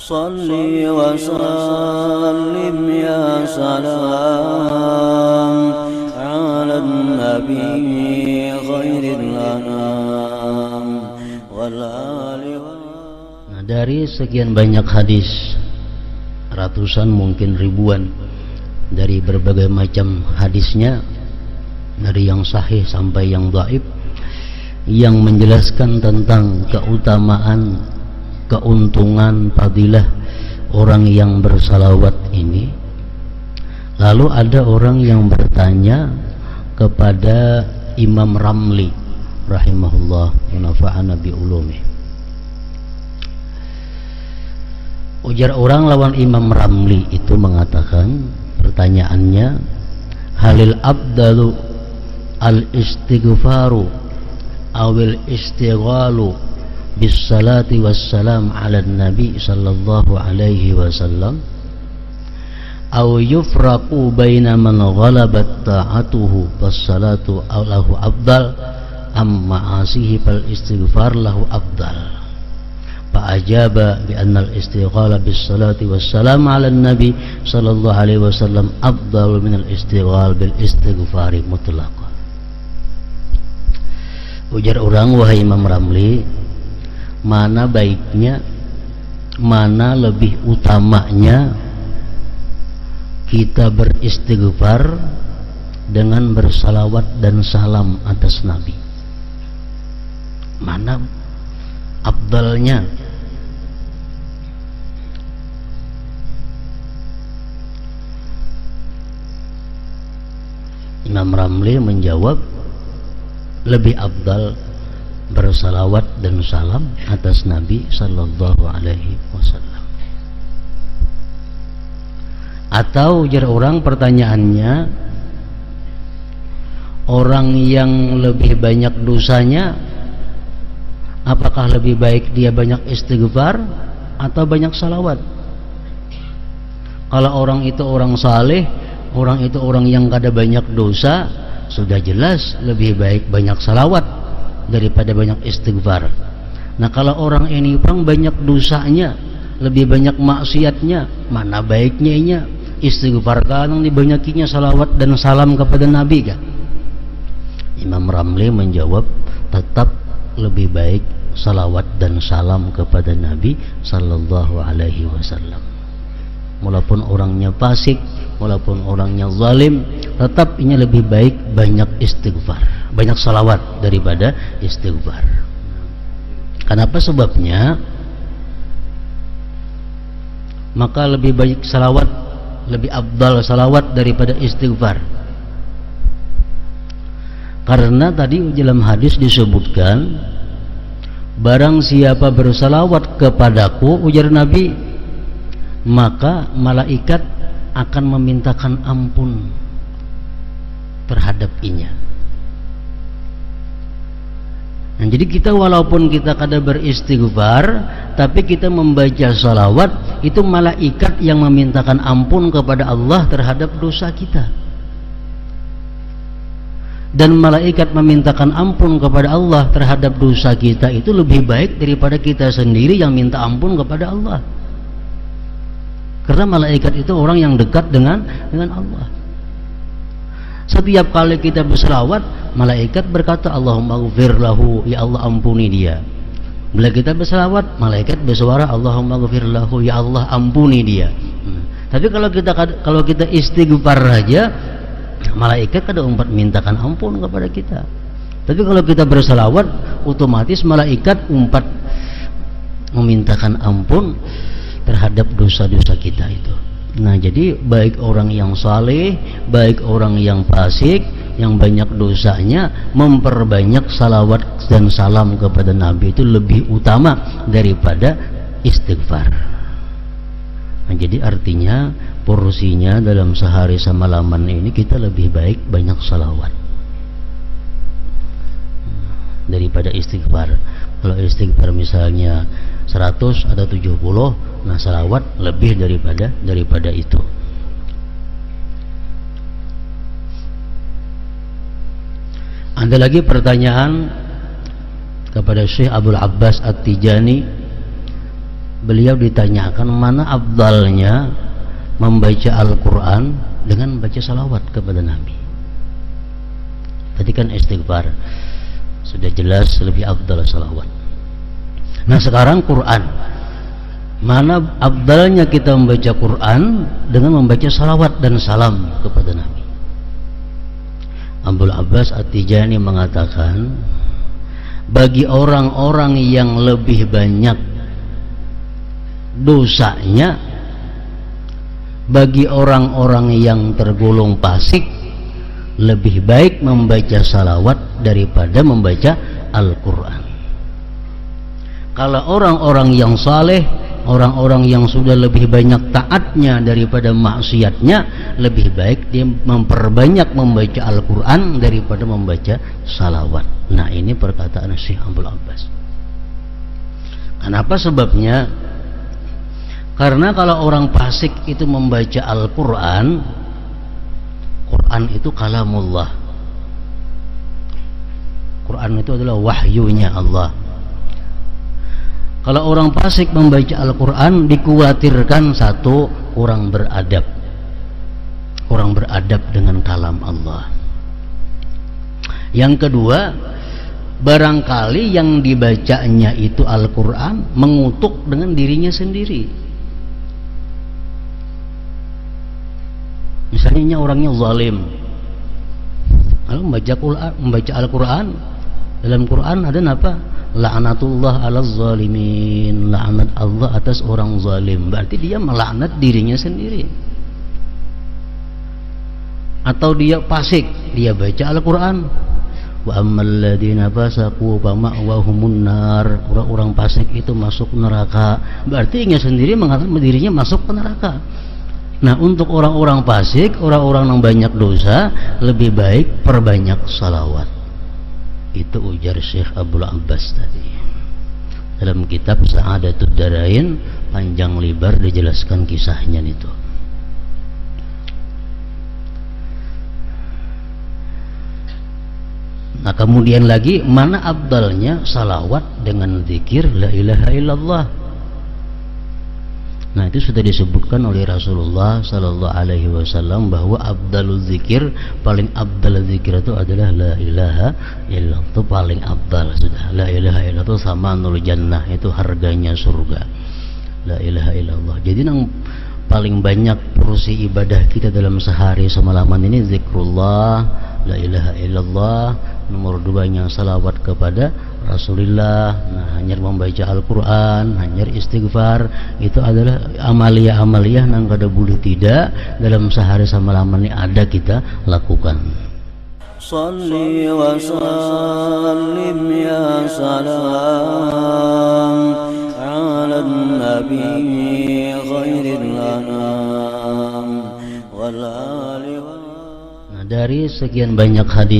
Salli wa sallim ya salam ala nabi khairil anam wal ali. Nah, dari sekian banyak hadis, ratusan mungkin ribuan, dari berbagai macam hadisnya, dari yang sahih sampai yang dhaif, yang menjelaskan tentang keutamaan, keuntungan, fadilah orang yang bersalawat ini. Lalu ada orang yang bertanya kepada Imam Ramli rahimahullah wa nafa'ana bi ulumih. Ujar orang lawan Imam Ramli itu mengatakan, pertanyaannya, halil abdalu al istighfaru awil istighalu bis salati wassalam ala nabi sallallahu alaihi wasallam aw yufraqu baina man ghalabat ta'atuhu was salatu lahu afdal amma asihi fal istighfar lahu afdal. Fa'ajaba bi anna al-istighala bis salati wassalam ala nabi sallallahu alaihi wasallam afdalu min al-istighal bil istighfari mutlaqan. Ujar orang, wahai Imam Ramli, mana baiknya, mana lebih utamanya kita beristighfar dengan bersalawat dan salam atas Nabi? Mana afdalnya? Imam Ramli menjawab, lebih afdal bersalawat dan salam atas Nabi sallallahu alaihi wasallam. Atau ujar orang, pertanyaannya, orang yang lebih banyak dosanya, apakah lebih baik dia banyak istighfar atau banyak salawat? Kalau orang itu orang saleh, orang itu orang yang kada banyak dosa, sudah jelas lebih baik banyak salawat daripada banyak istighfar. Nah, kalau orang ini bang banyak dosanya, lebih banyak maksiatnya, mana baiknya inya istighfar kan dibanyakinya salawat dan salam kepada Nabi kan? Imam Ramli menjawab, tetap lebih baik salawat dan salam kepada Nabi sallallahu alaihi wasallam. Walaupun orangnya fasik, walaupun orangnya zalim, tetap ini lebih baik banyak istighfar, banyak salawat daripada istighfar. Kenapa sebabnya? Maka lebih baik salawat, lebih afdal salawat daripada istighfar. Karena tadi dalam hadis disebutkan, barang siapa bersalawat kepadaku, ujar Nabi, maka malaikat akan memintakan ampun terhadap inya. Nah, jadi kita walaupun kita kada beristighfar, tapi kita membaca salawat, itu malaikat yang memintakan ampun kepada Allah terhadap dosa kita. Dan malaikat memintakan ampun kepada Allah terhadap dosa kita itu lebih baik daripada kita sendiri yang minta ampun kepada Allah. Karena malaikat itu orang yang dekat dengan Allah. Setiap kali kita berselawat, malaikat berkata, Allahumma ghfir lahu, ya Allah ampuni dia. Bila kita berselawat, malaikat bersuara, Allahumma ghfir lahu, ya Allah ampuni dia. Tapi kalau kita istighfar saja, malaikat kada umpat mintakan ampun kepada kita. Tapi kalau kita berselawat, otomatis malaikat umpat memintakan ampun terhadap dosa-dosa kita itu. Nah, jadi baik orang yang saleh, baik orang yang fasik, yang banyak dosanya, memperbanyak salawat dan salam kepada Nabi itu lebih utama daripada istighfar. Nah, jadi artinya porsinya dalam sehari semalaman ini kita lebih baik banyak salawat daripada istighfar. Kalau istighfar misalnya 100 atau 70, nah salawat lebih daripada itu. Ada lagi pertanyaan kepada Syekh Abdul Abbas At-Tijani beliau ditanyakan mana afdalnya membaca Al-Quran dengan membaca salawat kepada Nabi. Tadi kan istighfar, sudah jelas lebih afdal salawat. Nah sekarang Quran, mana afdalnya kita membaca Quran dengan membaca salawat dan salam kepada Nabi. Abdul Abbas At-Tijani mengatakan, bagi orang-orang yang lebih banyak dosanya, bagi orang-orang yang tergolong fasik, lebih baik membaca salawat daripada membaca Al-Quran. Kalau orang-orang yang saleh, orang-orang yang sudah lebih banyak taatnya daripada maksiatnya, lebih baik dia memperbanyak membaca Al-Quran daripada membaca salawat. Nah ini perkataan Syekh Abdul Abbas. Kenapa sebabnya? Karena kalau orang fasik itu membaca Al-Quran, Quran itu kalamullah, Quran itu adalah wahyunya Allah. Kalau orang fasik membaca Al-Quran, dikhawatirkan satu, kurang beradab dengan kalam Allah. Yang kedua, barangkali yang dibacanya itu Al-Quran mengutuk dengan dirinya sendiri. Misalnya orangnya zalim, lalu membaca Al-Quran, dalam Quran ada apa? La'natullah 'alaz zalimin, laknat Allah atas orang zalim. Berarti dia melaknat dirinya sendiri. Atau dia fasik, dia baca Al-Quran, wa ammal ladzina fasaqu fa ma'wahumun nar, orang-orang fasik itu masuk neraka. Berarti dia sendiri mengatakan dirinya masuk ke neraka. Nah untuk orang-orang fasik, orang-orang yang banyak dosa, lebih baik perbanyak salawat. Itu ujar Syekh Abdul Abbas tadi. Dalam kitab Sa'adatud Darain, panjang lebar dijelaskan kisahnya itu. Nah kemudian lagi, mana afdalnya salawat dengan zikir la ilaha illallah. Nah itu sudah disebutkan oleh Rasulullah Sallallahu Alaihi Wasallam bahwa abdalul zikir, paling abdal zikir itu adalah la ilaha illallah. Itu paling abdal sudah. La ilaha illallah itu sama nul jannah, itu harganya surga. La ilaha illallah. Jadi yang paling banyak porsi ibadah kita dalam sehari semalaman ini zikrullah, la ilaha illallah. Nomor duanya salawat kepada Rasulullah. Nah, hanya membaca Al-Quran, hanya istighfar, itu adalah amalia-amalia yang kada boleh tidak dalam sehari semalam ini ada kita lakukan. Salli wa sallim ya salam ala nabi khairil anam wal ali. Nah, dari sekian banyak hadis